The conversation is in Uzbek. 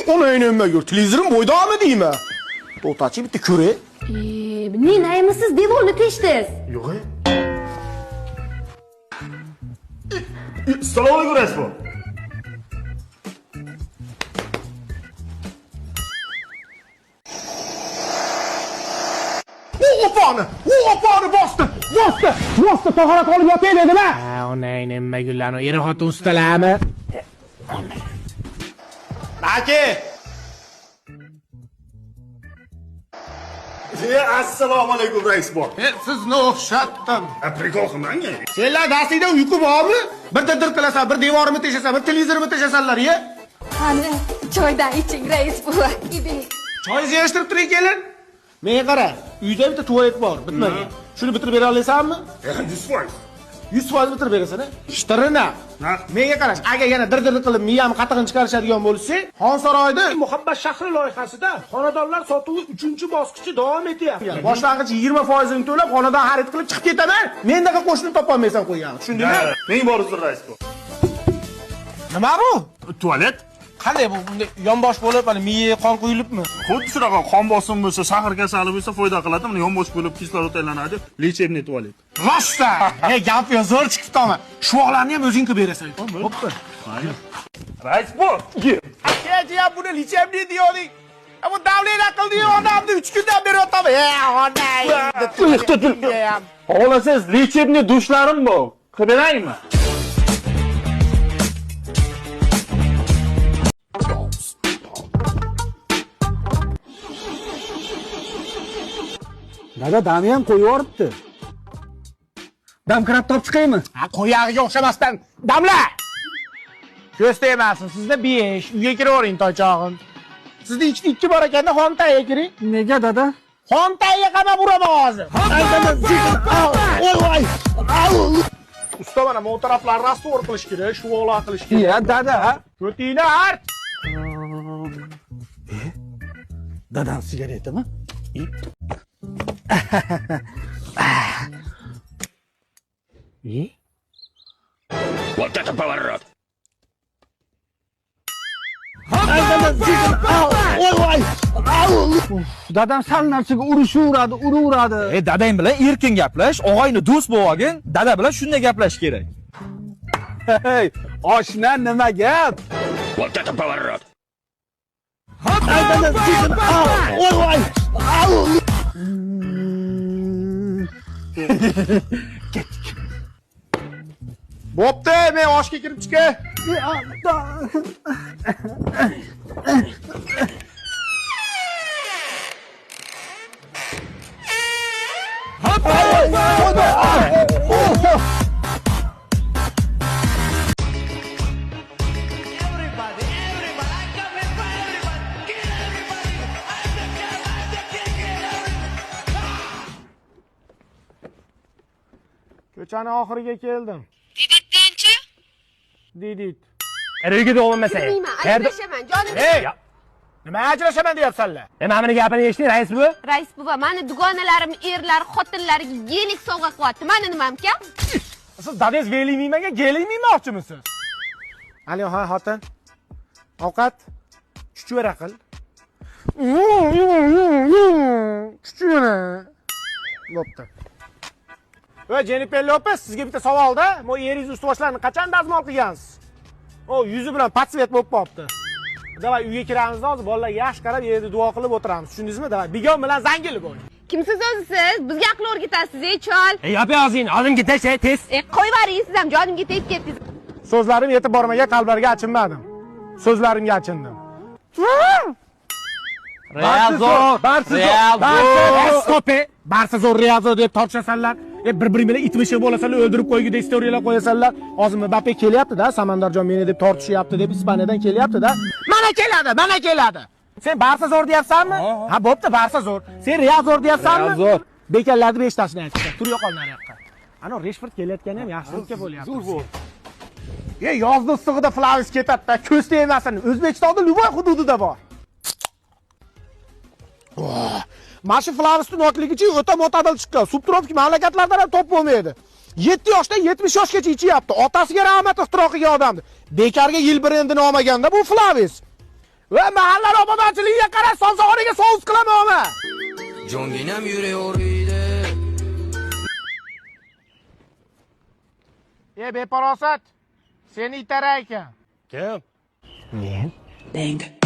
Ona nima gör. Televizorim bo'ydami deymi? To'xtachi bitta ko'ray. Ne naymisiz devorni teshdingiz? Yo'q. Assalomu alaykum Raisbo. Opani bosdi. Tahorat olib yotay dedimi? Onang nima gullarni eri xotin ustalami? Aka. Assalomu alaykum Raisbo. Sizni o'xshatdim. Prikol qilmang-a. Senlar darsingda uyqu bormi? Bir dir qilasan, bir devorimni teshasan, bir televizorni teshasanlar-ya. Qani, choydan iching, rais buva. Choyingizni yig'ishtirib turing kelin. Menga qara, uyda bitta tualet bor, bitmagan. Shuni bitirib bera olasanmi? 100%. 100% bitirib berasan-a? Ishtirina. Menga qarash, agar yana dir qilib miyam qatig'ini chiqarishadigan bo'lsa, Xonsaroyda Muhabbat shahri loyihasida xonadonlar sotuvi 3-bosqichi davom etyapti. Boshlang'ich 20% ni to'lab, xonadon xarid qilib chiqib ketaman. Mendaqa qo'shni topolmaysan qo'ygan. Tushundingmi? Men bor uzr Raisbo. Nima bu? Tualet. Qanday bu? Bunday yonbosh bo'lib, mana miyaga qon quyilibmi? Xuddi shunaqa qon bosimi bo'lsa, shahar kasali bo'lsa foyda qiladi. Buni yonbosh bo'lib kislorod aylanadi. Lechebniy tualet. Rosta! Gap yo zo'r chiqibdi-mi? Shuvoqlarni ham o'zing qilib berasan. Bo'pti. Raisbo. Aka, buni lechebniy deyording. Bu davlat aqlli odamni 3 kundan beri o'taman. Onay. Xohlasangiz lechebniy dushlarim bor. Qilib beraymi? Dada damni ham qo'yib yuboribdi. Dam kirab top chiqaymi? Ha, qo'yag'iga o'xshamasdan damla. Ko'z tegmasin, sizda 5, uyga kiravering toychog'im. Sizda ichida 2 bor ekanda Xontaga kiring. Nega dada? Xontaga qamab uraman hozir. Voy. Usta mana bu taraflarni rastor qilish kerak, shuvoqlar qilish kerak. Ya dada. Ko'tingni art. Dadam sigaretami? Вот это поворот. Dadam sal narsaga uraveradi. Dadang bilan erkin gaplash, og'ayni do'st bo'lgin, dada bilan shunday gaplash kerak. Hey, oshna nima gap? Вот это поворот. Bo'pti, men oshga kirib chiqay. Ko'chani oxiriga keldim. Diditdinchi? Didit. Uyga bo'lmasa. Ajrashaman, jonim. Hey! Nima ajrashaman deyapsanlar? Mana buni gapini eshiting, rais buva. Rais buva, meni dugonalarim, erlar, xotinlariga yelik sovg'a qilyapti. Meni nimam kam? Siz dadangiz velimiymaga gelimiymoqchimisiz? Ali, ha, xotin. Ovqat chuchvara qil. Chuchvara. Bo'pti. Va Jennifer Lopez, sizga bitta savolda, mo yeringiz ust-boshlarni qachon dazmol qilgansiz? O, yuzi bilan patsvet bo'lib qopti. Davay uyga kiramiz hozir, bolalar yaxshi qarab, yerda duo qilib o'tiramiz. Tushundingizmi? Davay, bigon bilan zangilib o'ying. Kimsiz o'zisiz? Bizga aql o'rgatasiz, chol. Yopi hozing, oldimga tasha, tez. Qo'yib yuboring, siz ham jonimga tegib ketdingiz. So'zlarim yetib bormagan qalblarga achinmadim. So'zlarimga achindim. Barsa zo'r Reazo deb tortishasanlar. Bir-biring bilan itmishib bo'lasanlar, o'ldirib qo'ygidek istoriyalar qo'yasanlar. Hozir Mbappe kelyapti-da, Samandarjon meni deb tortishyapti deb Ispaniyadan kelyapti-da. Mana keladi. Sen Barsa zo'r deyapsanmi? Ha, bo'pti, Barsa zo'r. Sen Real zo'r deyapsanmi? Zo'r. Bekallarni 5 tasini aytishdi. Tur yo'qol nariyoqqa. Ana Reshford kelayotgani ham yaxshilikka bo'lyapti. Zo'r bo'l. Yozda issig'ida Flavis ketadi-da, ko'z tegmasin. O'zbekistonda Luboy hududida bor. Mana shu Flavisning nokligicha o'ta mo'tadil chiqqan. Subtropik mamlakatlardan ham top bo'lmaydi. 7 yoshdan 70 yoshgacha ichyapti. Otasiga rahmat ixtiro qilgan odamdi. Bekarga yil brendini olmaganda bu Flavis. Va mahalla obodonchiligiga qara, somsog'oniga sous qilamanmi? Jonginam yuraverdi. Beparosat. Seni itarar ekan. Kim? Men. Dang.